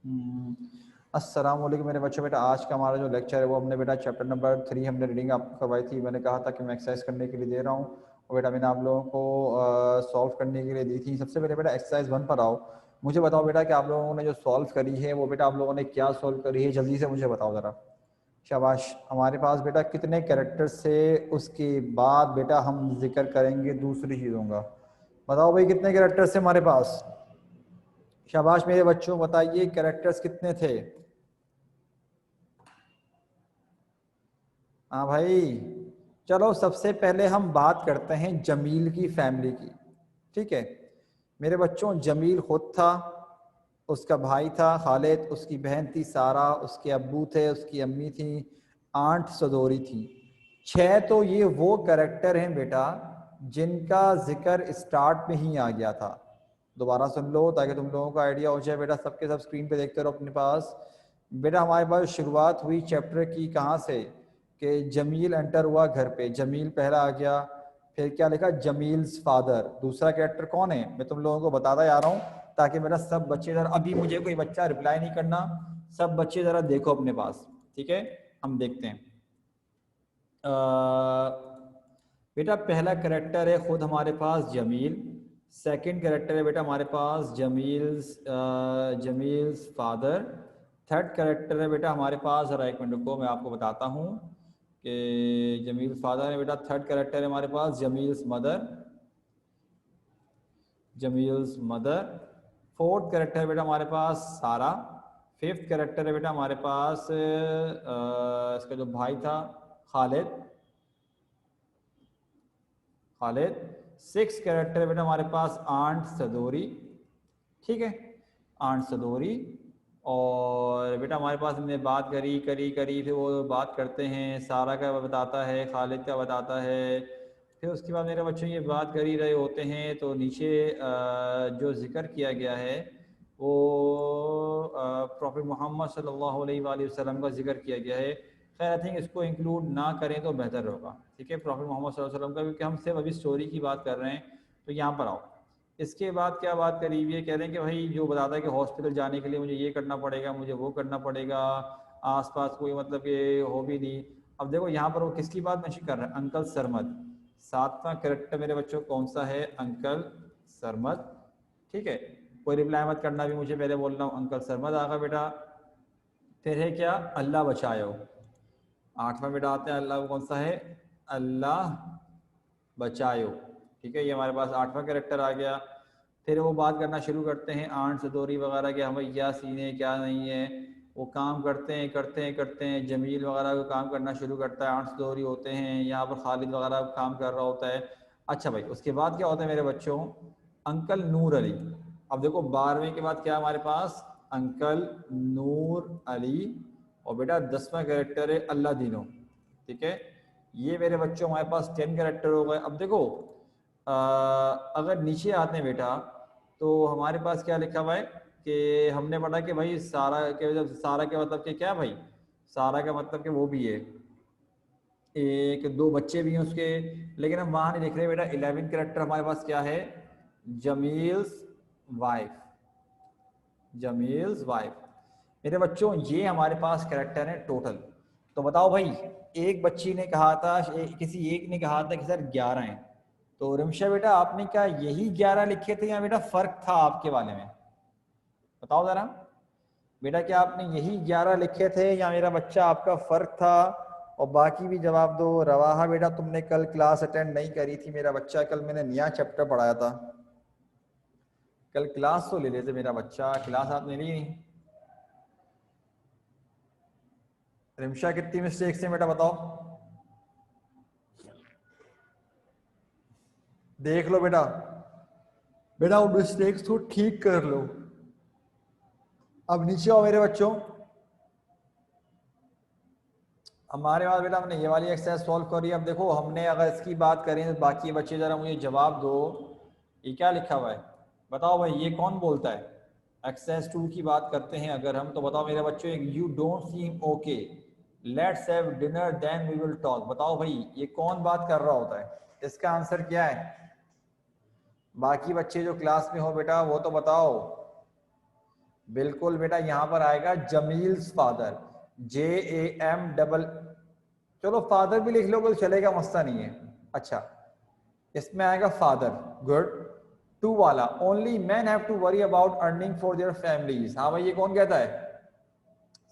अस्सलाम वालेकुम मेरे बच्चों। बेटा आज का हमारा जो लेक्चर है वो हमने बेटा चैप्टर नंबर 3 हमने रीडिंग आपको करवाई थी। मैंने कहा था कि मैं एक्सरसाइज करने के लिए दे रहा हूँ और बेटा मैंने आप लोगों को सॉल्व करने के लिए दी थी। सबसे पहले बेटा एक्सरसाइज 1 पर आओ। मुझे बताओ बेटा कि आप लोगों ने जो सॉल्व करी है वो बेटा आप लोगों ने क्या सॉल्व करी है, जल्दी से मुझे बताओ ज़रा। शाबाश। हमारे पास बेटा कितने कैरेक्टर्स से, उसके बाद बेटा हम जिक्र करेंगे दूसरी चीज़ों का। बताओ भाई कितने कैरेक्टर्स थे हमारे पास। शाबाश मेरे बच्चों, बताइए कैरेक्टर्स कितने थे। हाँ भाई, चलो सबसे पहले हम बात करते हैं जमील की फैमिली की। ठीक है मेरे बच्चों, जमील खुद था, उसका भाई था खालिद, उसकी बहन थी सारा, उसके अब्बू थे, उसकी अम्मी थी, आंट सदोरी थी। 6 तो ये वो कैरेक्टर हैं बेटा जिनका जिक्र स्टार्ट में ही आ गया था। दोबारा सुन लो ताकि तुम लोगों का आइडिया हो जाए। बेटा सबके सब स्क्रीन पे देखते रहो अपने पास। बेटा हमारे पास शुरुआत हुई चैप्टर की कहाँ से, कि जमील एंटर हुआ घर पे, जमील पहला आ गया। फिर क्या लिखा, जमील्स फादर। दूसरा कैरेक्टर कौन है मैं तुम लोगों को बताता जा रहा हूँ ताकि मेरा सब बच्चे जरा, अभी मुझे कोई बच्चा रिप्लाई नहीं करना, सब बच्चे जरा देखो अपने पास। ठीक है हम देखते हैं। बेटा पहला करेक्टर है खुद हमारे पास जमील। सेकंड करेक्टर है बेटा हमारे पास जमील्स फादर। थर्ड करेक्टर है बेटा हमारे पास, जरा एक मिनट को मैं आपको बताता हूँ कि जमील फादर है बेटा। थर्ड करेक्टर है हमारे पास जमील्स मदर, जमील्स मदर। फोर्थ करेक्टर है बेटा हमारे पास सारा। फिफ्थ करेक्टर है बेटा हमारे पास इसका जो भाई था खालिद, खालिद। सिक्स कैरेक्टर है बेटा हमारे पास आंट सदोरी। ठीक है आंट सदोरी। और बेटा हमारे पास हमने बात करी करी करी, फिर वो बात करते हैं सारा का बताता है, खालिद का बताता है। फिर उसके बाद मेरे बच्चों ये बात कर ही रहे होते हैं तो नीचे जो जिक्र किया गया है वो प्रॉफिट मोहम्मद सल्लल्लाहु अलैहि वसल्लम का जिक्र किया गया है। खैर आई थिंक इसको इंक्लूड ना करें तो बेहतर होगा। ठीक है प्रॉफिट मोहम्मद सल्लल्लाहु अलैहि वसल्लम का, क्योंकि हम सिर्फ अभी स्टोरी की बात कर रहे हैं। तो यहाँ पर आओ, इसके बाद क्या बात करी हुई है, कह रहे हैं कि भाई जो बताता है कि हॉस्पिटल जाने के लिए मुझे ये करना पड़ेगा, मुझे वो करना पड़ेगा, आसपास कोई मतलब कि हो भी नहीं। अब देखो यहाँ पर वो किसकी बात मेंशन कर रहे हैं, अंकल सरमद। सातवां करेक्टर मेरे बच्चों कौन सा है, अंकल सरमद। ठीक है कोई रिप्लाई मत करना, भी मुझे पहले बोल रहा हूँ, अंकल सरमद आगा बेटा। फिर है क्या, अल्लाह बचाओ। आठवां बेटा आते हैं अल्लाह, कौन सा है, अल्लाह बचाओ। ठीक है ये हमारे पास आठवां कैरेक्टर आ गया। फिर वो बात करना शुरू करते हैं आंट सदोरी वगैरह के, हमें क्या सीन है क्या नहीं है। वो काम करते हैं करते हैं करते हैं, जमील वगैरह को काम करना शुरू करता है, आंट सदोरी होते हैं, यहाँ पर खालिद वगैरह काम कर रहा होता है। अच्छा भाई उसके बाद क्या होता है मेरे बच्चों, अंकल नूर अली। अब देखो 12वें के बाद क्या हमारे पास, अंकल नूर अली। और बेटा 10वां कैरेक्टर है अल्लाह दीनो। ठीक है ये मेरे बच्चों हमारे पास 10 कैरेक्टर हो गए। अब देखो अगर नीचे आते हैं बेटा तो हमारे पास क्या लिखा हुआ है कि हमने पढ़ा कि भाई सारा के, सारा के मतलब कि क्या भाई, सारा का मतलब कि वो भी है, एक दो बच्चे भी हैं उसके। लेकिन हम वहाँ नहीं लिख रहे बेटा। 11 कैरेक्टर हमारे पास क्या है, जमील्स वाइफ, जमील्स वाइफ। मेरे बच्चों ये हमारे पास कैरेक्टर है टोटल। तो बताओ भाई, एक बच्ची ने कहा था, किसी एक ने कहा था कि सर 11 हैं। तो रिमशा बेटा आपने क्या यही 11 लिखे थे या बेटा फर्क था आपके वाले में, बताओ जरा। बेटा क्या आपने यही 11 लिखे थे या मेरा बच्चा आपका फर्क था। और बाकी भी जवाब दो। रवाहा बेटा तुमने कल क्लास अटेंड नहीं करी थी मेरा बच्चा, कल मैंने नया चैप्टर पढ़ाया था। कल क्लास तो ले लेते मेरा बच्चा, क्लास आपने ली नहीं। रिमशा कितनी मिस्टेक्स हैं बेटा बताओ, देख लो बेटा। बेटा वो मिस्टेक्स तो ठीक कर लो। अब नीचे आओ मेरे बच्चों। हमारे पास बेटा हमने ये वाली एक्सरसाइज सॉल्व करी। अब देखो हमने अगर इसकी बात करें तो बाकी बच्चे जरा मुझे जवाब दो, ये क्या लिखा हुआ है, बताओ भाई ये कौन बोलता है। एक्सरसाइज 2 की बात करते हैं अगर हम, तो बताओ मेरे बच्चों, you don't seem okay, let's have dinner then we will talk. बताओ भाई ये कौन बात कर रहा होता है, इसका आंसर क्या है। बाकी बच्चे जो क्लास में हो बेटा वो तो बताओ, बिल्कुल बेटा, यहाँ पर आएगा जमील्स फादर, JAM। चलो फादर भी लिख लो तो चलेगा, मसला नहीं है। अच्छा, इसमें आएगा फादर, गुड। टू वाला, only man have to worry about earning for their families. हाँ भाई, ये कौन कहता है?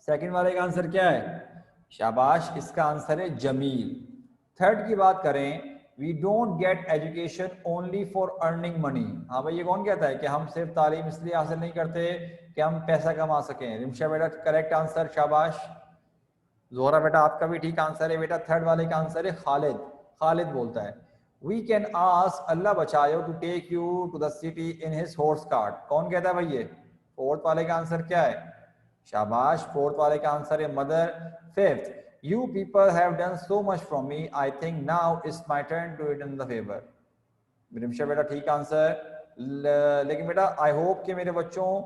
सेकंड वाले का आंसर क्या है? शाबाश, इसका आंसर है जमील। थर्ड की बात करें, we don't get education only for earning money. हाँ भाई, ये कौन कहता है कि हम सिर्फ तालीम इसलिए हासिल नहीं करते कि हम पैसा कमा सकें? रिमशा बेटा करेक्ट आंसर, शाबाश। जोहरा बेटा आपका भी ठीक आंसर है बेटा, थर्ड वाले का आंसर है खालिद। खालिद बोलता है, we can ask Allah Bachao to take you to the city in his horse cart. कौन कहता है भाई ये? फोर्थ वाले का आंसर क्या है? शाबाश, फोर्थ वाले का आंसर है mother. Fifth, you people have done so much for me, I think now it's my turn to return the favour. Rimsha बेटा ठीक आंसर। लेकिन बेटा आई होप कि मेरे बच्चों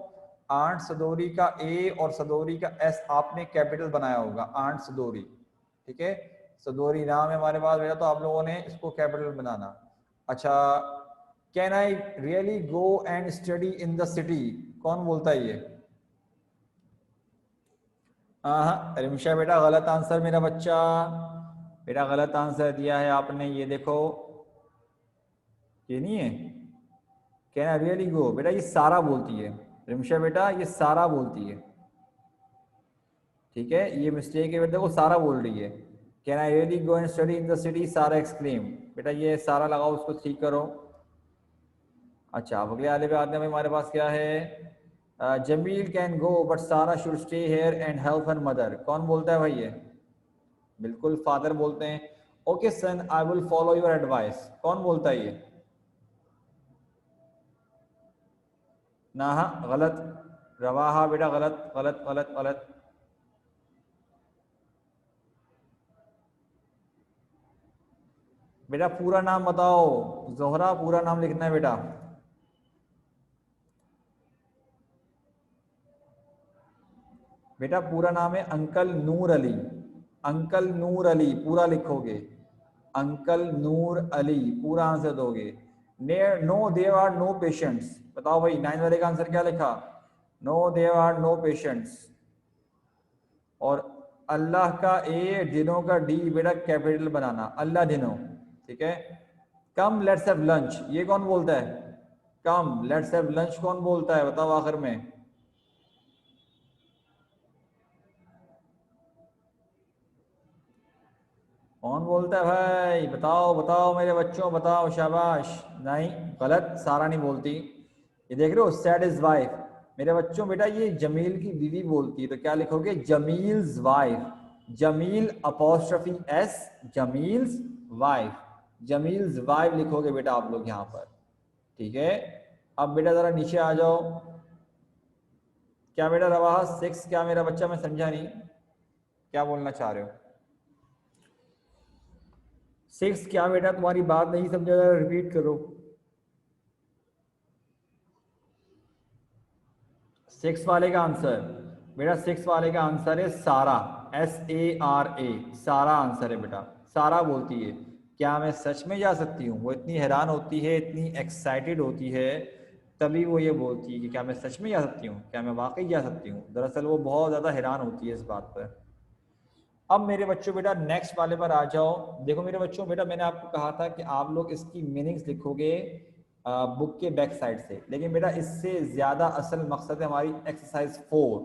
आंट सदोरी का ए और सदोरी का एस आपने कैपिटल बनाया होगा। आंट सदोरी, ठीक है, सदोरी नाम है हमारे पास बेटा, तो आप लोगों ने इसको कैपिटल बनाना। अच्छा, can I really go and study in the city? कौन बोलता है ये? हाँ, रिमशा बेटा गलत आंसर मेरा बच्चा, बेटा गलत आंसर दिया है आपने। ये देखो, ये नहीं है। कैन आई रियली गो, बेटा ये सारा बोलती है। रिमशा बेटा ये सारा बोलती है, ठीक है, ये मिस्टेक है बेटा, देखो सारा बोल रही है। Can I really go and study in the city, सारा एक्सक्लेम। बेटा ये सारा लगाओ, उसको ठीक करो। अच्छा, अब अगले वाले पे आते हैं। हमारे पास क्या है? Jamil can go but Sara should stay here and help her mother. कौन बोलता है भाई ये? बिल्कुल फादर बोलते हैं। Okay son, I will follow your advice. कौन बोलता है ये? ना, गलत। रवाहा बेटा गलत गलत गलत गलत। बेटा पूरा नाम बताओ, जोहरा पूरा नाम लिखना है बेटा। बेटा पूरा नाम है अंकल नूर अली। अंकल नूर अली पूरा लिखोगे, अंकल नूर अली पूरा आंसर दोगे। No there are no patients. बताओ भाई, 9 वाले का आंसर क्या लिखा? No there are no patients. और अल्लाह का ए, दिनों का डी बेटा कैपिटल बनाना, अल्लाह दिनों, ठीक है। कम लेट्स हैव लंच, ये कौन बोलता है? कम लेट्स हैव लंच कौन बोलता है? बताओ आखिर में। कौन बोलता है भाई? बताओ बताओ मेरे बच्चों, बताओ, शाबाश। नहीं, गलत, सारा नहीं बोलती। ये देख रहे हो, सैड इज वाइफ। मेरे बच्चों बेटा ये जमील की बीवी बोलती है, तो क्या लिखोगे? Jameel's wife. Jameel apostrophe S, Jameel's wife. Jameel's wife लिखोगे बेटा आप लोग यहाँ पर, ठीक है। अब बेटा जरा नीचे आ जाओ। क्या बेटा रवा 6 क्या मेरा बच्चा? मैं समझा नहीं, क्या बोलना चाह रहे हो? 6 क्या बेटा? तुम्हारी बात नहीं समझा, रिपीट करो। 6 वाले का आंसर बेटा, 6 वाले का आंसर है सारा, SARA, सारा आंसर है बेटा। सारा बोलती है, क्या मैं सच में जा सकती हूँ? वो इतनी हैरान होती है, इतनी एक्साइटेड होती है, तभी वो ये बोलती है कि क्या मैं सच में जा सकती हूँ, क्या मैं वाकई जा सकती हूँ। दरअसल वो बहुत ज़्यादा हैरान होती है इस बात पर। अब मेरे बच्चों बेटा नेक्स्ट वाले पर आ जाओ। देखो मेरे बच्चों बेटा, मैंने आपको कहा था कि आप लोग इसकी मीनिंग्स लिखोगे बुक के बैक साइड से, लेकिन बेटा इससे ज़्यादा असल मकसद है हमारी एक्सरसाइज 4।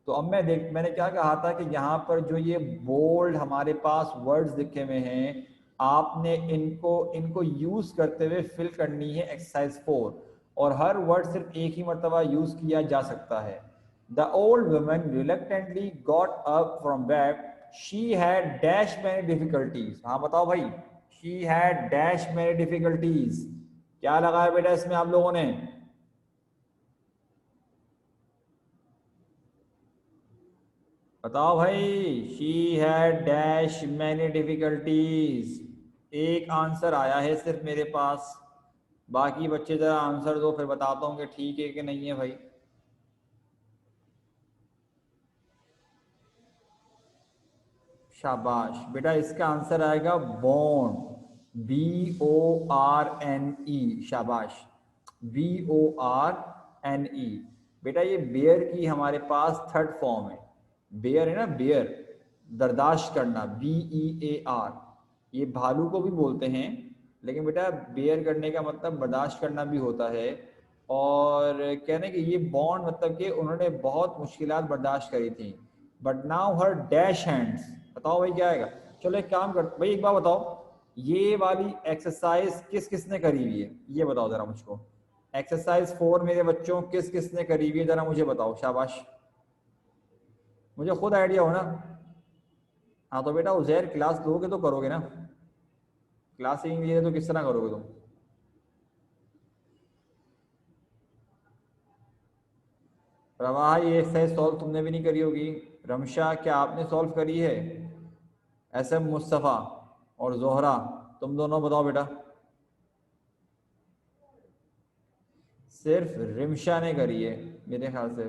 तो अब मैंने क्या कहा था कि यहाँ पर जो ये बोल्ड हमारे पास वर्ड्स लिखे हुए हैं, आपने इनको इनको यूज़ करते हुए फिल करनी है एक्सरसाइज 4। और हर वर्ड सिर्फ एक ही मरतबा यूज़ किया जा सकता है। The old woman reluctantly got up from bed, she had dash many difficulties. हाँ बताओ भाई, she had dash many difficulties, क्या लगाया बेटा इसमें आप लोगों ने? बताओ भाई, she had dash many difficulties. एक आंसर आया है सिर्फ मेरे पास, बाकी बच्चे जरा आंसर दो, फिर बताता हूँ कि ठीक है कि नहीं है भाई। शाबाश बेटा, इसका आंसर आएगा बॉर्न, BORNE। शाबाश, BORNE। बेटा ये बेयर की हमारे पास थर्ड फॉर्म है। बेयर है ना, बेयर, बर्दाश्त करना, BEAR। ये भालू को भी बोलते हैं, लेकिन बेटा बेयर करने का मतलब बर्दाश्त करना भी होता है। और कहने कि ये बॉन्ड मतलब कि उन्होंने बहुत मुश्किलात बर्दाश्त करी थी, but now her dash hands. बताओ भाई क्या आएगा। चलो एक काम कर भाई, एक बात बताओ, ये वाली एक्सरसाइज किस किसने करी हुई है, ये बताओ जरा मुझको। एक्सरसाइज 4 मेरे बच्चों किस किसने करी हुई है, जरा मुझे बताओ, शाबाश। मुझे खुद आइडिया हो ना। हाँ तो बेटा उजैर क्लास लोगे तो करोगे ना, क्लास ही नहीं लिए तो किस तरह करोगे तुम। प्रवाह ये एक्सरसाइज सॉल्व तुमने भी नहीं करी होगी। रमशा क्या आपने सॉल्व करी है। SM मुस्तफ़ा और जोहरा, तुम दोनों बताओ बेटा। सिर्फ रिमशा ने करी है मेरे ख्याल से।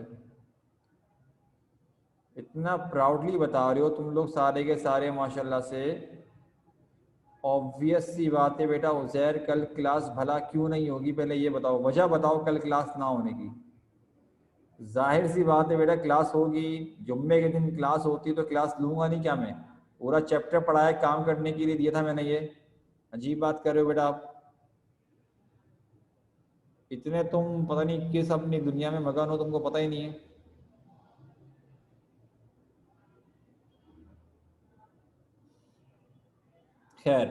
इतना प्राउडली बता रहे हो तुम लोग सारे के सारे माशाल्लाह से। ऑब्वियस सी बात है बेटा, उजैर कल क्लास भला क्यों नहीं होगी, पहले ये बताओ, वजह बताओ कल क्लास ना होने की। जाहिर सी बात है बेटा क्लास होगी, जुम्मे के दिन क्लास होती तो क्लास लूंगा नहीं क्या मैं। पूरा चैप्टर पढ़ाया काम करने के लिए दिया था मैंने ये। अजीब बात कर रहे हो बेटा आप। इतने तुम पता नहीं किस अपनी दुनिया में मगन हो, तुमको पता ही नहीं है। खैर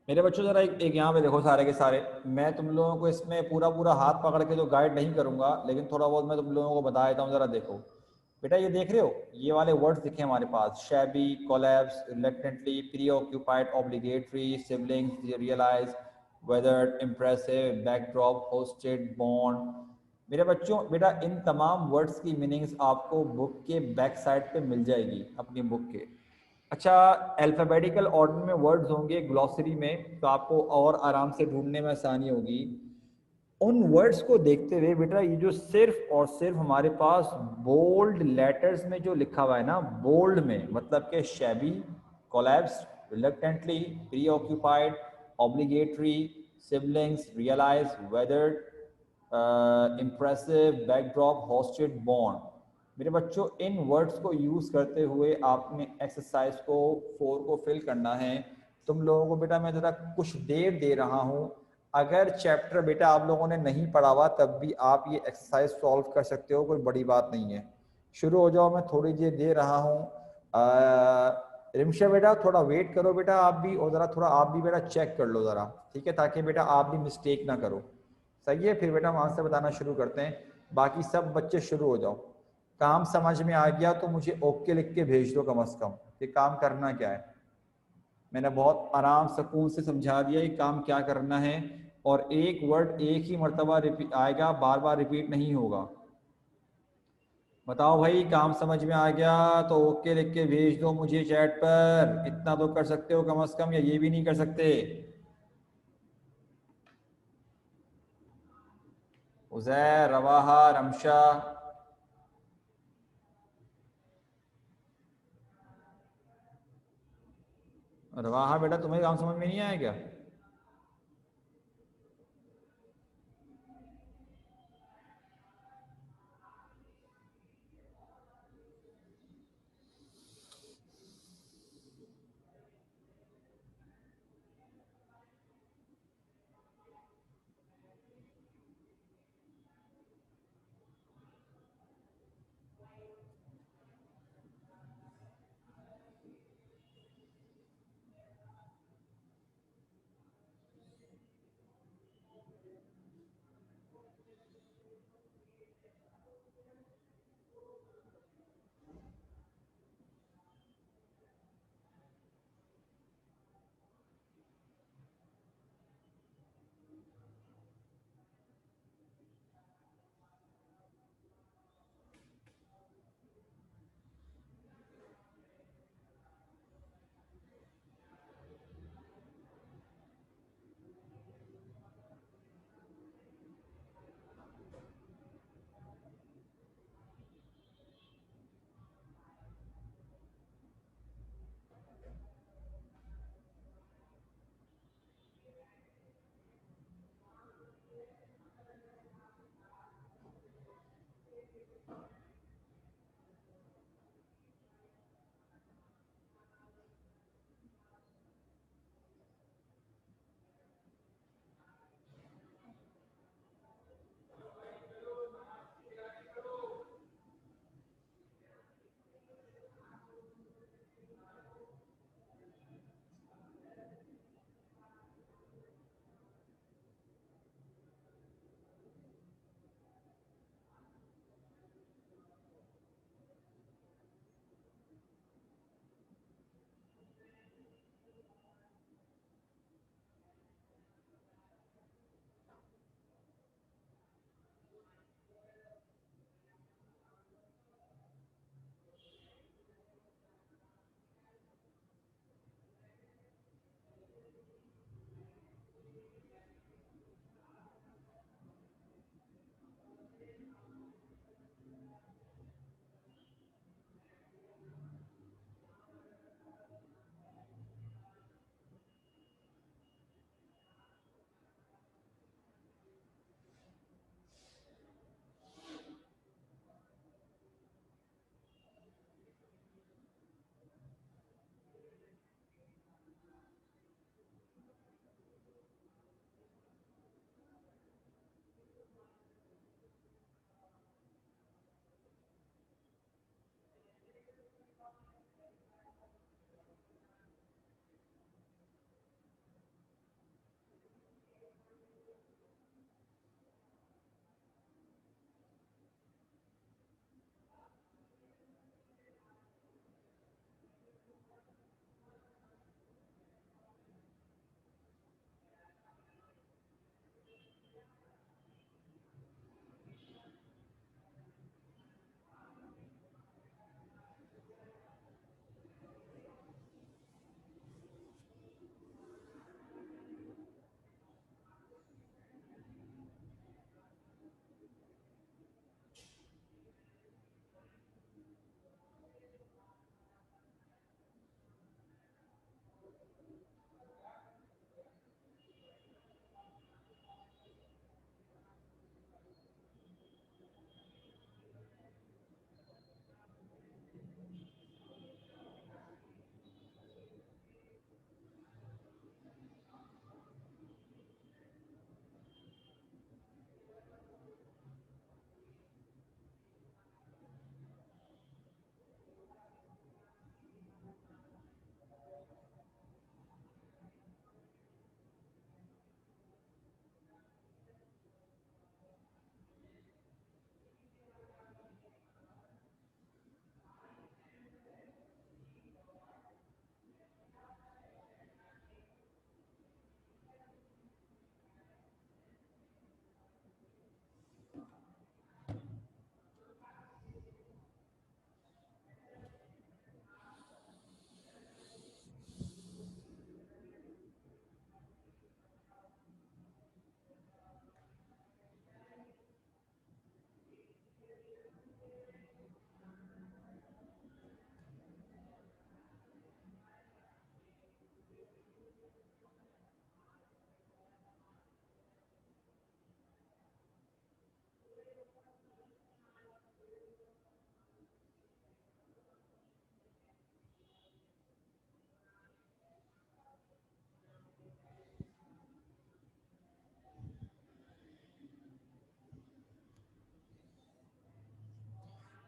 मेरे बच्चों जरा एक यहाँ पे देखो सारे के सारे। मैं तुम लोगों को इसमें पूरा पूरा हाथ पकड़ के तो गाइड नहीं करूंगा, लेकिन थोड़ा बहुत मैं तुम लोगों को बता देता हूँ, जरा देखो। बेटा ये देख रहे हो, ये वाले वर्ड्स दिखे हमारे पास, shabby, collapse, reluctantly, preoccupied, obligatory, siblings, realise, weathered, impressive, backdrop, hosted, bond. मेरे बच्चों बेटा इन तमाम वर्ड्स की मीनिंग्स आपको बुक के बैक साइड पे मिल जाएगी, अपनी बुक के। अच्छा, अल्फ़ाबेटिकल ऑर्डर में वर्ड्स होंगे ग्लॉसरी में, तो आपको और आराम से ढूंढने में आसानी होगी। उन वर्ड्स को देखते हुए बेटा ये जो सिर्फ और सिर्फ हमारे पास बोल्ड लेटर्स में जो लिखा हुआ है ना, बोल्ड में, मतलब के shabby, collapse, reluctantly, preoccupied, obligatory, siblings, realise, weathered, impressive, backdrop, hosted, bond. मेरे बच्चों इन वर्ड्स को यूज़ करते हुए आपने एक्सरसाइज को 4 को फिल करना है। तुम लोगों को बेटा मैं ज़रा कुछ देर दे रहा हूँ। अगर चैप्टर बेटा आप लोगों ने नहीं पढ़ा हुआ तब भी आप ये एक्सरसाइज सॉल्व कर सकते हो, कोई बड़ी बात नहीं है। शुरू हो जाओ, मैं थोड़ी देर दे रहा हूँ। रिमशा बेटा थोड़ा वेट करो बेटा आप भी, और ज़रा थोड़ा आप भी बेटा चेक कर लो ज़रा, ठीक है, ताकि बेटा आप भी मिस्टेक ना करो। सही है, फिर बेटा हम आंसर बताना शुरू करते हैं। बाकी सब बच्चे शुरू हो जाओ। काम समझ में आ गया तो मुझे ओके लिख के भेज दो कम से कम, कि काम करना क्या है। मैंने बहुत आराम सुकून से समझा दिया ये काम क्या करना है। और एक वर्ड एक ही मर्तबा रिपीट आएगा, बार बार रिपीट नहीं होगा। बताओ भाई काम समझ में आ गया तो ओके लिख के भेज दो मुझे चैट पर, इतना तो कर सकते हो कम से कम, या ये भी नहीं कर सकते। उजैर, रवाहा, रमशा। रवाहा बेटा तुम्हें काम समझ में नहीं आया क्या।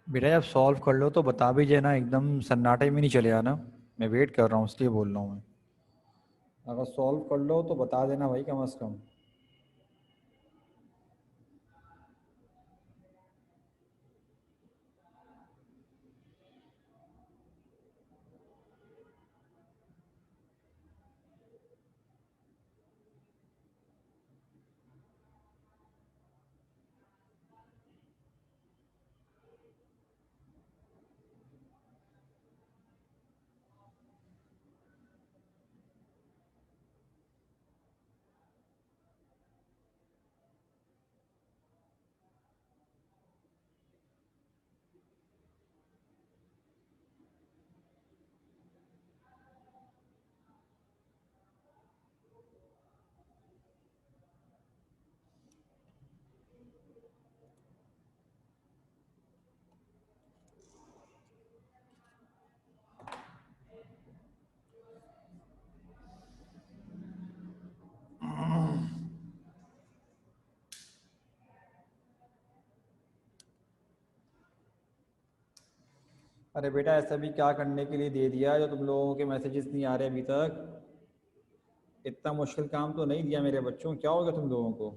बेटा जब सॉल्व कर लो तो बता भी देना, एकदम सन्नाटे में नहीं चले आना। मैं वेट कर रहा हूँ इसलिए बोल रहा हूँ मैं। अगर सॉल्व कर लो तो बता देना भाई कम से कम। अरे बेटा ऐसा भी क्या करने के लिए दे दिया जो तुम लोगों के मैसेजेस नहीं आ रहे अभी तक? इतना मुश्किल काम तो नहीं दिया मेरे बच्चों, क्या हो गया तुम लोगों को?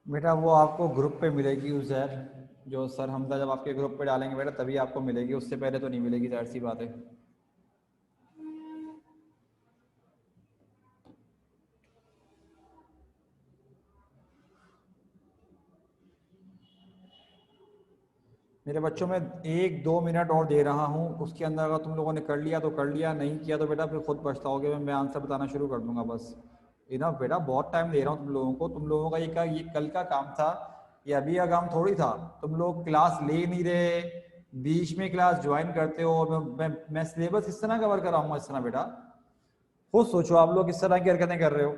बेटा वो आपको ग्रुप पे मिलेगी उज़ैर, जो सर हमदा जब आपके ग्रुप पे डालेंगे बेटा तभी आपको मिलेगी, उससे पहले तो नहीं मिलेगी, जाहिर सी बात है। मेरे बच्चों में 1-2 मिनट और दे रहा हूँ, उसके अंदर अगर तुम लोगों ने कर लिया तो कर लिया, नहीं किया तो बेटा फिर खुद पछताओगे, मैं आंसर बताना शुरू कर दूंगा बस। इनफ बेटा, बहुत टाइम दे रहा हूँ तुम लोगों को, तुम लोगों का ये कल का काम था, ये अभी का काम थोड़ी था। तुम लोग क्लास ले नहीं रहे, बीच में क्लास ज्वाइन करते हो, मैं सिलेबस किस तरह कवर कराऊंगा इस तरह बेटा? खुद सोचो आप लोग किस तरह की हरकतें कर रहे हो।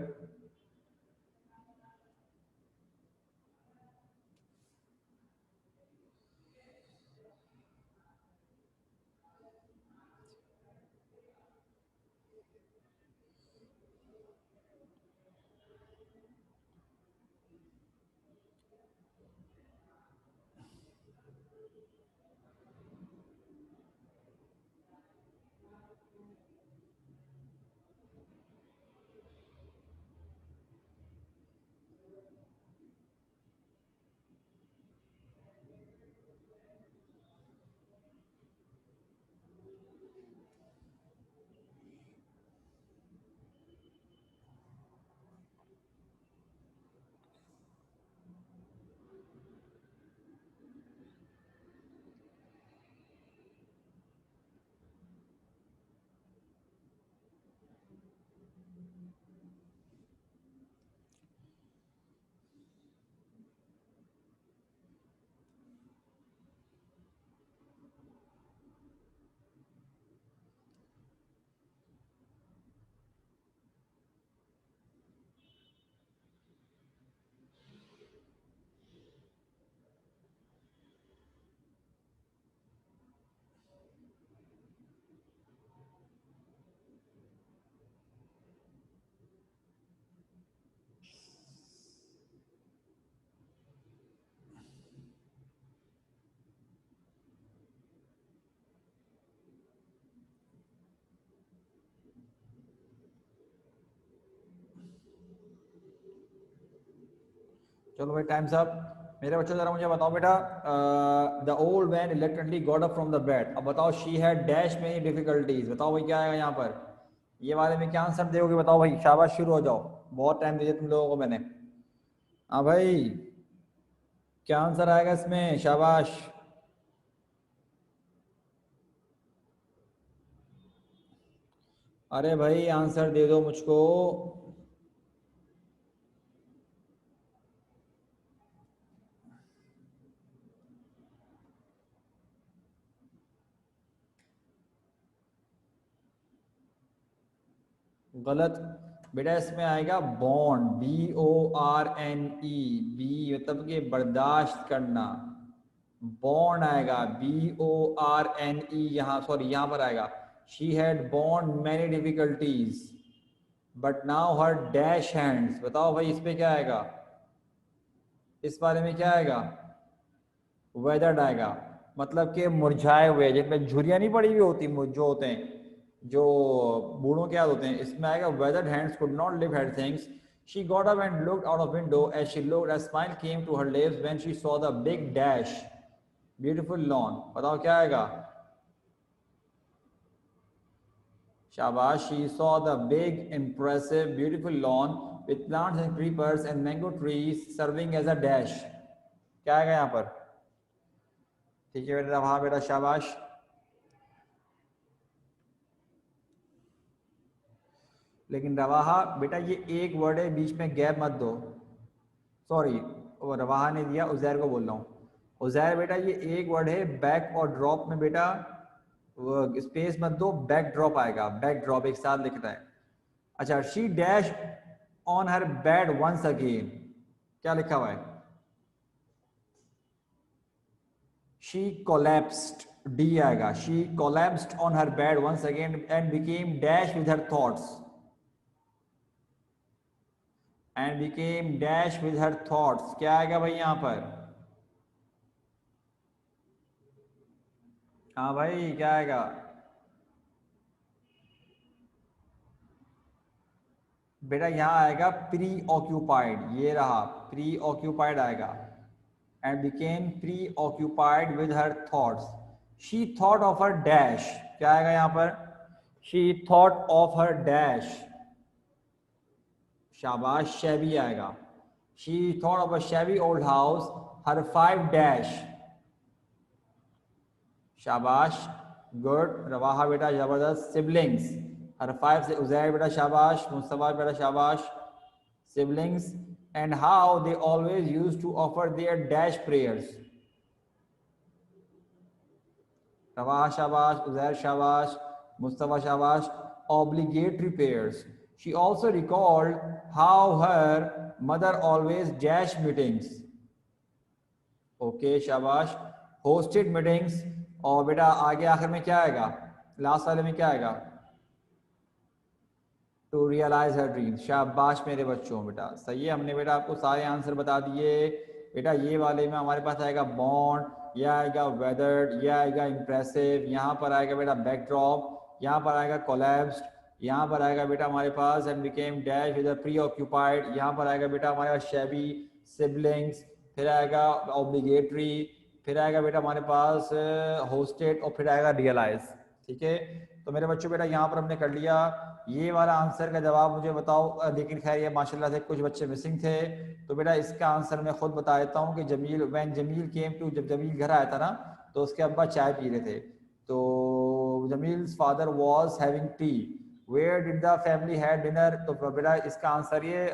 चलो भाई टाइम साहब। मेरे बच्चों जरा मुझे बताओ बेटा, the old man reluctantly got up from the bed, अब बताओ she had dash many difficulties, बताओ भाई क्या आएगा यहाँ पर? ये वाले में क्या आंसर दोगे बताओ भाई, शाबाश शुरू हो जाओ, बहुत टाइम दिया तुम लोगों को मैंने। हाँ भाई, क्या आंसर आएगा इसमें? शाबाश। अरे भाई आंसर दे दो मुझको। गलत बेटा, इसमें आएगा बॉन्ड, BORNE, बी मतलब कि बर्दाश्त करना, born आएगा, BORNE, यहाँ सॉरी यहाँ पर आएगा, she had borne many difficulties but now her dash hands, बताओ भाई इस पे क्या आएगा, इस बारे में क्या आएगा, वेदर्ड आएगा, मतलब कि मुरझाए हुए, जिनमें झुर्रियाँ नहीं पड़ी हुई होती जो होते हैं, जो बूढ़ों के याद होते हैं, इसमें आएगा weathered hands could not lift heavy things. She got up and looked out of window. As she looked, a smile came to her lips when she saw the big dash beautiful lawn. बताओ क्या आएगा, शाबाश, she saw the big impressive beautiful lawn with plants and creepers and mango trees serving as a dash. क्या आएगा यहाँ पर, ठीक है बेटा, वहाँ बेटा शाबाश। लेकिन रवाहा बेटा ये एक वर्ड है, बीच में गैप मत दो, सॉरी वो रवाहा ने दिया, उजैर को बोल रहा हूँ, उजैर बेटा ये एक वर्ड है, बैक और ड्रॉप में बेटा स्पेस मत दो, बैक ड्रॉप आएगा, बैक ड्रॉप एक साथ लिखना है। अच्छा, she dash on her bed once again, क्या लिखा हुआ है, शी कोलैप्स्ड, डी आएगा, she collapsed on her bed once again and became dash with her thoughts, and became dash with her thoughts, क्या आएगा भाई यहाँ पर, हाँ भाई क्या आएगा, बेटा यहाँ आएगा प्री ऑक्यूपाइड, ये रहा प्री ऑक्यूपाइड आएगा, and became pre occupied with her thoughts, she thought of her dash, क्या आएगा यहाँ पर, she thought of her dash, शाबाश, शैबी आएगा, she thought of a shabby old house, her 5 dash, शाबाश, गुड, रवाहा बेटा जबरदस्त, सिबलिंग्स, हर 5 से उजैर बेटा शाबाश, मुस्तफा बेटा शाबाश, siblings and how they always used to offer their dash prayers, Rawaha शाबाश, उजैर शाबाश, मुस्तफा शाबाश, obligatory prayers. She also recalled how her mother always dash meetings, okay शाबाश, hosted meetings, और बेटा आगे आखिर में क्या आएगा, लास्ट वाले में क्या आएगा, टू रियलाइज हर ड्रीम, शाबाश मेरे बच्चों, बेटा सही है, हमने बेटा आपको सारे आंसर बता दिए बेटा। ये वाले में हमारे पास आएगा बॉन्ड, यह आएगा वेदर्ड, यह आएगा इम्प्रेसिव, यहाँ पर आएगा बेटा बैकड्रॉप, यहाँ पर आएगा कोलैप्स्ड, यहाँ पर आएगा बेटा हमारे पास and became dash with preoccupied, यहाँ पर आएगा बेटा हमारे पास शैबी, सिबलिंग्स, फिर आएगा ऑब्लिगेटरी, फिर आएगा बेटा हमारे पास होस्टेड, और फिर आएगा रियलाइज। ठीक है, तो मेरे बच्चों बेटा यहाँ पर हमने कर लिया। ये वाला आंसर का जवाब मुझे बताओ, लेकिन खैर ये माशाल्लाह से कुछ बच्चे मिसिंग थे, तो बेटा इसका आंसर मैं खुद बता देता हूँ कि Jamil, when Jamil came to, जब जमील घर आया था ना तो उसके अब्बा चाय पी रहे थे, तो Jameel's father was having tea, where did the family had dinner, तो बेटा इसका आंसर ये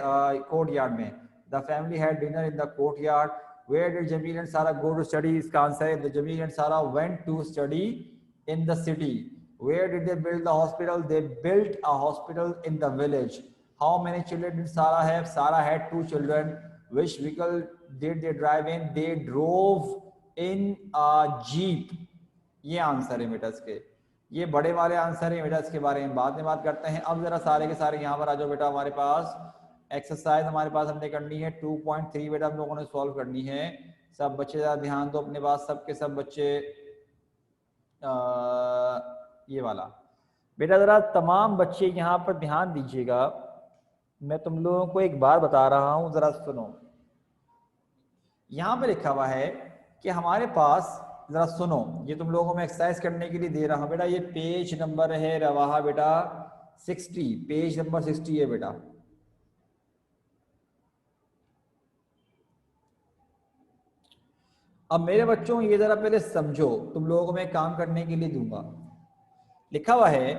कोर्ट यार्ड में, the family had dinner in the courtyard. Where did Jameel and Sara go to study, इसका आंसर है the Jameel and Sara went to study in the city. Where did they build the hospital? They built a hospital in the village. How many children did Sarah have? Sarah had 2 children. Which vehicle did they drive in? They drove in a jeep. ये answer है बेटा इसके, ये बड़े वाले answer है बेटा, इसके बारे में बाद में बात करते हैं। अब जरा सारे के सारे यहाँ पर आ जाओ बेटा, हमारे पास एक्सरसाइज हमारे पास हमने करनी है 2.3 बेटा हम लोगों ने सॉल्व करनी है। सब बच्चे जरा ध्यान दो अपने पास, सबके सब बच्चे ये वाला बेटा जरा तमाम बच्चे यहाँ पर ध्यान दीजिएगा, मैं तुम लोगों को एक बार बता रहा हूं, जरा सुनो। यहाँ पे लिखा हुआ है कि हमारे पास, जरा सुनो, ये तुम लोगों को मैं एक्सरसाइज करने के लिए दे रहा हूं बेटा, ये पेज नंबर है रवाहा बेटा 60, पेज नंबर 60 है बेटा। अब मेरे बच्चों ये जरा पहले समझो, तुम लोगों को मैं काम करने के लिए दूंगा। लिखा हुआ है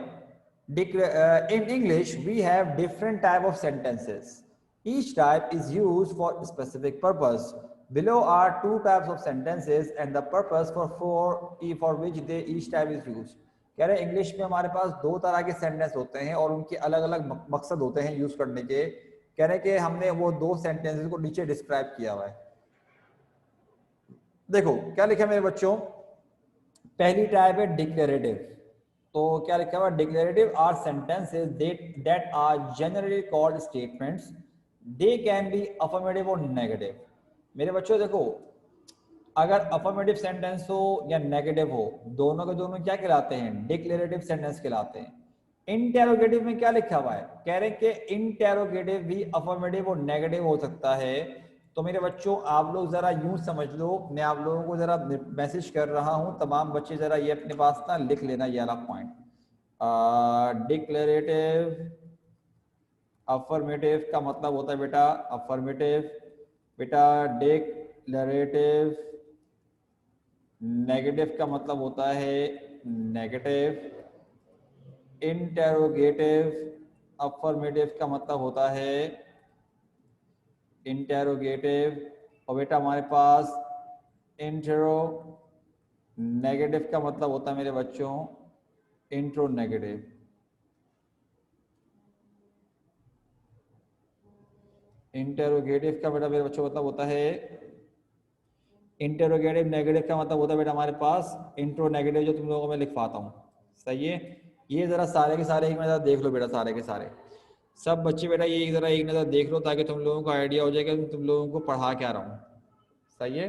in English we have different type of sentences, each type is used for a specific purpose. Below are 2 types of sentences and the purpose for which they each type is used. कह रहे English में हमारे पास 2 तरह के sentence होते हैं और उनके अलग अलग मकसद होते हैं यूज करने के। कह रहे कि हमने वो 2 सेंटेंसेस को नीचे डिस्क्राइब किया हुआ है। देखो क्या लिखा है मेरे बच्चों, पहली टाइप है डिक्लेरेटिव। तो क्या लिखा हुआ, declarative are sentences that are generally called statements, they can be affirmative और नेगेटिव। मेरे बच्चों देखो, अगर अफर्मेटिव सेंटेंस हो या नेगेटिव हो, दोनों के दोनों क्या कहलाते हैं, डिक्लेरेटिव सेंटेंस कहलाते हैं। इंटेरोगेटिव में क्या लिखा हुआ है, कह रहे हैं कि इंटेरोगेटिव भी अफर्मेटिव और नेगेटिव हो सकता है। तो मेरे बच्चों आप लोग जरा यूं समझ लो, मैं आप लोगों को जरा मैसेज कर रहा हूं, तमाम बच्चे जरा ये अपने पास ना लिख लेना ये वाला पॉइंट। डिक्लेरेटिव अफर्मेटिव का मतलब होता है बेटा अफर्मेटिव, बेटा डिक्लेरेटिव नेगेटिव का मतलब होता है नेगेटिव, इंटेरोगेटिव अफर्मेटिव का मतलब होता है इंटेरोगेटिव, और बेटा हमारे पास इंट्रो नेगेटिव का मतलब होता है मेरे बच्चों इंट्रो नेगेटिव। इंटेरोगेटिव का बेटा मेरे बच्चों मतलब होता है इंटेरोगेटिव, नेगेटिव का मतलब होता है बेटा हमारे पास इंट्रो नेगेटिव, जो तुम लोगों को मैं लिखवाता हूँ। सही है, ये जरा सारे के सारे एक नज़र देख लो बेटा, सारे के सारे सब बच्चे बेटा ये जरा एक नज़र देख लो, ताकि तुम लोगों को आइडिया हो जाए कि तुम लोगों को पढ़ा क्या रहा हूँ। सही है,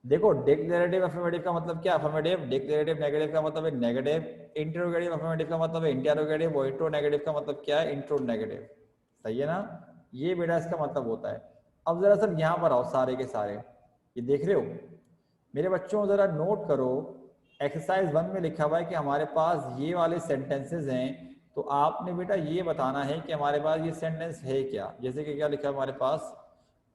देखो डिक्लेरेटिव अफर्मेटिव का मतलब क्या, अफर्मेटिव, डिक्लेरेटिव नेगेटिव का मतलब है नेगेटिव, इंटेरोगेटिव अफर्मेटिव का मतलब है इंटेरोगेटिव, और इंट्रो नेगेटिव का मतलब क्या है, इंट्रो नेगेटिव। सही है ना, ये बेटा इसका मतलब होता है। अब जरा सब यहाँ पर आओ सारे के सारे, ये देख रहे हो मेरे बच्चों, जरा नोट करो, एक्सरसाइज 1 में लिखा हुआ है कि हमारे पास ये वाले सेंटेंसेस हैं, तो आपने बेटा ये बताना है कि हमारे पास ये सेंटेंस है क्या। जैसे कि क्या लिखा है हमारे पास,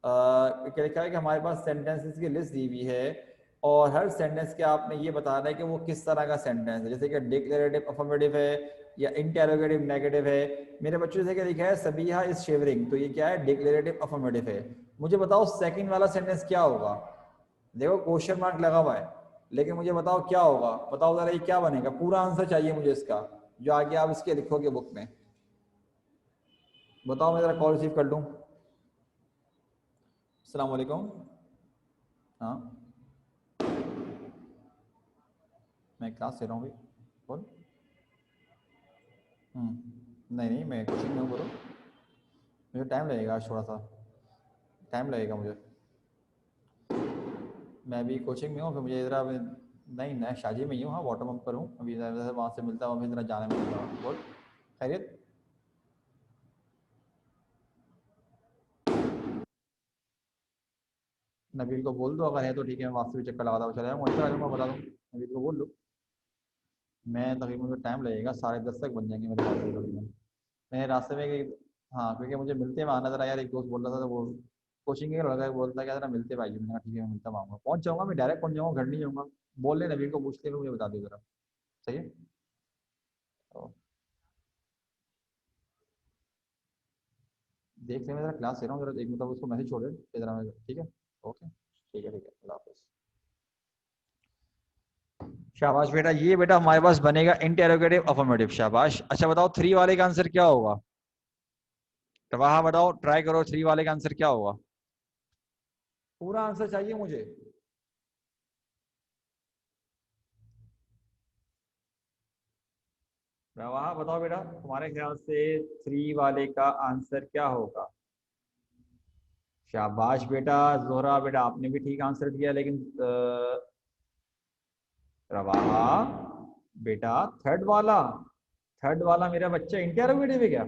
क्या लिखा है कि हमारे पास सेंटेंसेस की लिस्ट दी हुई है, और हर सेंटेंस के आपने ये बताना है कि वो किस तरह का सेंटेंस है। जैसे कि डिक्लेरेटिव अफर्मेटिव है या इंटेरोगेटिव नेगेटिव है। मेरे बच्चों से क्या लिखा है, सबिहा इज शेवरिंग, तो ये क्या है, डिक्लेरेटिव अफर्मेटिव है। मुझे बताओ सेकंड वाला सेंटेंस क्या होगा। देखो क्वेश्चन मार्क लगा हुआ है, लेकिन मुझे बताओ क्या होगा, बताओ जरा ये क्या बनेगा, पूरा आंसर चाहिए मुझे इसका, जो आगे आप इसके लिखोगे बुक में। बताओ, मैं जरा कॉल रिसीव कर लूँ। अस्सलाम वालेकुम। हाँ मैं क्लास ले रहा हूँ भाई, बोल। नहीं नहीं मैं कोचिंग में हूँ, बोलो। मुझे टाइम लगेगा आज, थोड़ा सा टाइम लगेगा मुझे, मैं अभी कोचिंग में हूँ, फिर मुझे इधर नहीं मैं शादी में ही हूँ, हाँ वाटर पंप पर हूँ अभी, इधर वहाँ से मिलता हूँ, अभी इधर जाने में लगा। बोल, खैरियत। नबील को बोल दो, अगर है तो ठीक है, मैं वापस भी चक्कर लगाता हुआ चला जाऊँगा, आ जाऊँगा, बता दूँ। नबील को बोल दो, मैं तकरीबन मुझे टाइम लगेगा, 10:30 तक बन जाएंगे मेरे पास तकरीबन। मैंने रास्ते में हाँ क्योंकि मुझे मिलते हुए आना, जरा यार एक दोस्त बोल रहा था, तो वो कोचिंग के लड़का बोलता है कि जरा मिलते भाई, मैंने कहा ठीक है मैं मिलता आऊँगा, पहुँच जाऊँगा, मैं डायरेक्ट पहुँच जाऊँगा, घर नहीं जाऊँगा। बोल ले नबील को, पूछ ले, मुझे बता दो जरा। सही है, तो देख ले, मैं जरा क्लास ले रहा हूँ, जरा एक मतलब उसको मैसेज छोड़ दे जरा, ठीक है। ओके ठीक है, ठीक है, अल्लाह हाफिज़। शाबाश बेटा, ये बेटा हमारे पास बनेगा इंटेरोगेटिव अफर्मेटिव, शाबाश। अच्छा बताओ 3 वाले का आंसर क्या होगा, तो वहां बताओ, ट्राई करो, 3 वाले का आंसर क्या होगा, पूरा आंसर चाहिए मुझे। वहां बताओ बेटा, तुम्हारे ख्याल से 3 वाले का आंसर क्या होगा। शाबाश बेटा जोहरा, बेटा आपने भी ठीक आंसर दिया, लेकिन रवाहा बेटा थर्ड वाला मेरा बच्चा इंटेरोगेटिव है क्या,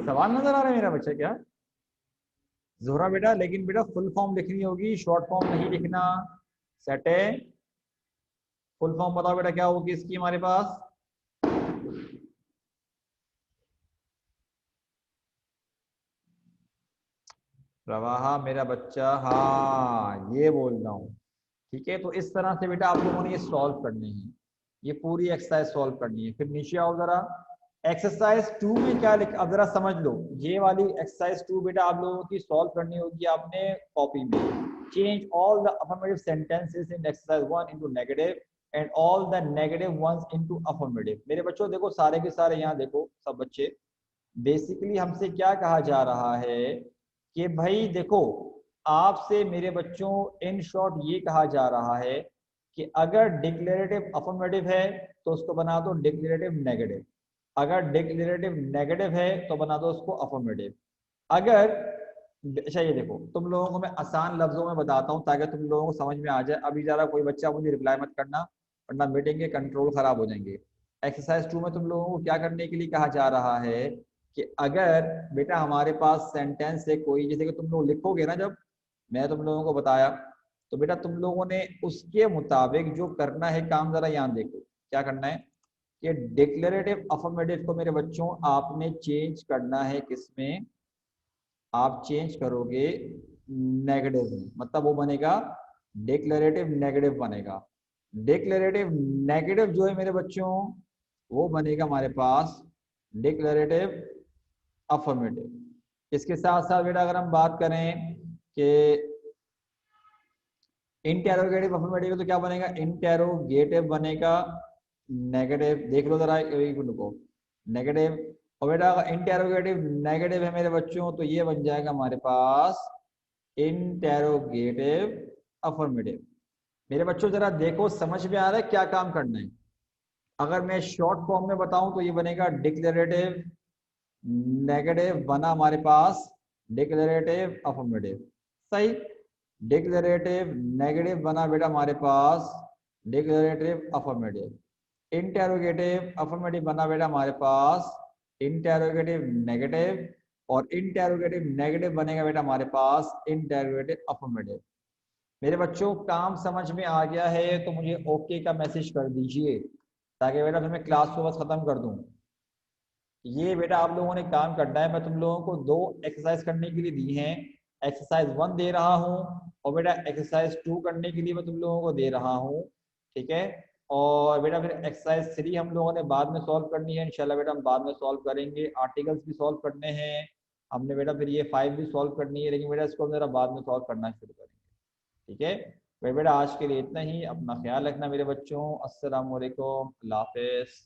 सवाल नजर आ रहा है मेरा बच्चा क्या। जोहरा बेटा, लेकिन बेटा फुल फॉर्म लिखनी होगी, शॉर्ट फॉर्म नहीं लिखना। सेट है, फुल फॉर्म बताओ बेटा क्या होगी इसकी हमारे पास। रवाहा मेरा बच्चा, हाँ ये बोल रहा हूँ। ठीक है, तो इस तरह से बेटा आप लोगों ने ये सॉल्व करनी है, ये पूरी एक्सरसाइज सॉल्व करनी है। फिर नीचे आओ जरा, एक्सरसाइज 2 में क्या लिखा, अब जरा समझ लो, ये वाली एक्सरसाइज 2 बेटा आप लोगों की सॉल्व करनी होगी आपने कॉपी में। Change all the affirmative sentences in exercise 1 into negative and all the negative ones into affirmative. मेरे बच्चों देखो, सारे के सारे यहाँ देखो सब बच्चे, बेसिकली हमसे क्या कहा जा रहा है कि भाई देखो, आपसे मेरे बच्चों इन शॉर्ट ये कहा जा रहा है कि अगर डिक्लेरेटिव अफर्मेटिव है तो उसको बना दो डिक्लेरेटिव नेगेटिव, अगर डिक्लेरेटिव नेगेटिव है तो बना दो उसको अफर्मेटिव। अगर अच्छा ये देखो, तुम लोगों को मैं आसान लफ्जों में बताता हूँ ताकि तुम लोगों को समझ में आ जाए। अभी जरा कोई बच्चा मुझे रिप्लाई मत करना वरना मीटिंग के कंट्रोल खराब हो जाएंगे। एक्सरसाइज 2 में तुम लोगों को क्या करने के लिए कहा जा रहा है कि अगर बेटा हमारे पास सेंटेंस है कोई, जैसे कि तुम लोग लिखोगे ना, जब मैं तुम लोगों को बताया तो बेटा तुम लोगों ने उसके मुताबिक जो करना है काम, जरा यहाँ देखो क्या करना है कि डिक्लेरेटिव अफर्मेटिव को मेरे बच्चों आपने चेंज करना है किसमें, आप चेंज करोगे नेगेटिव में, मतलब वो बनेगा डिक्लेरेटिव नेगेटिव बनेगा। डिक्लेरेटिव नेगेटिव जो है मेरे बच्चों वो बनेगा हमारे पास डिक्लेरेटिव अफर्मेटिव। इसके साथ साथ बेटा अगर हम बात करें कि इंटेरोगेटिव अफर्मेटिव तो क्या बनेगा, इंटेरोगेटिव बनेगा नेगेटिव। देख लो जरा एक मिनट को, नेगेटिव। और बेटा अगर इंटेरोगेटिव नेगेटिव है मेरे बच्चों तो ये बन जाएगा हमारे पास इंटेरोगेटिव अफर्मेटिव। मेरे बच्चों जरा देखो समझ में आ रहा है क्या काम करना है। अगर मैं शॉर्ट फॉर्म में बताऊं तो ये बनेगा डिक्लेरेटिव नेगेटिव बना हमारे पास डिक्लेरेटिव अफर्मेटिव, सही। डिक्लेरेटिव नेगेटिव बना बेटा हमारे पास डिक्लेरेटिव अफर्मेटिव। इंटेरोगेटिव अफर्मेटिव बना बेटा हमारे पास इंटेरोगेटिव नेगेटिव, और इंटेरोगेटिव नेगेटिव बनेगा बेटा हमारे पास इंटेरोगेटिव अफर्मेटिव। मेरे बच्चों काम समझ में आ गया है तो मुझे ओके का मैसेज कर दीजिए ताकि बेटा फिर मैं क्लास को बस खत्म कर दूं। ये बेटा आप लोगों ने काम करना है। मैं तुम लोगों को 2 एक्सरसाइज करने के लिए दी हैं। एक्सरसाइज 1 दे रहा हूँ और बेटा एक्सरसाइज 2 करने के लिए मैं तुम लोगों को दे रहा हूँ, ठीक है। और बेटा फिर एक्सरसाइज 3 हम लोगों ने बाद में सॉल्व करनी है इंशाल्लाह। बेटा हम बाद में सॉल्व करेंगे, आर्टिकल्स भी सॉल्व करने हैं हमने बेटा, फिर ये 5 भी सॉल्व करनी है, लेकिन बेटा इसको मेरा बाद में सॉल्व करना शुरू करेंगे, ठीक है। भाई बेटा आज के लिए इतना ही, अपना ख्याल रखना मेरे बच्चों। अस्सलाम वालेकुम, अल्लाह हाफिज़।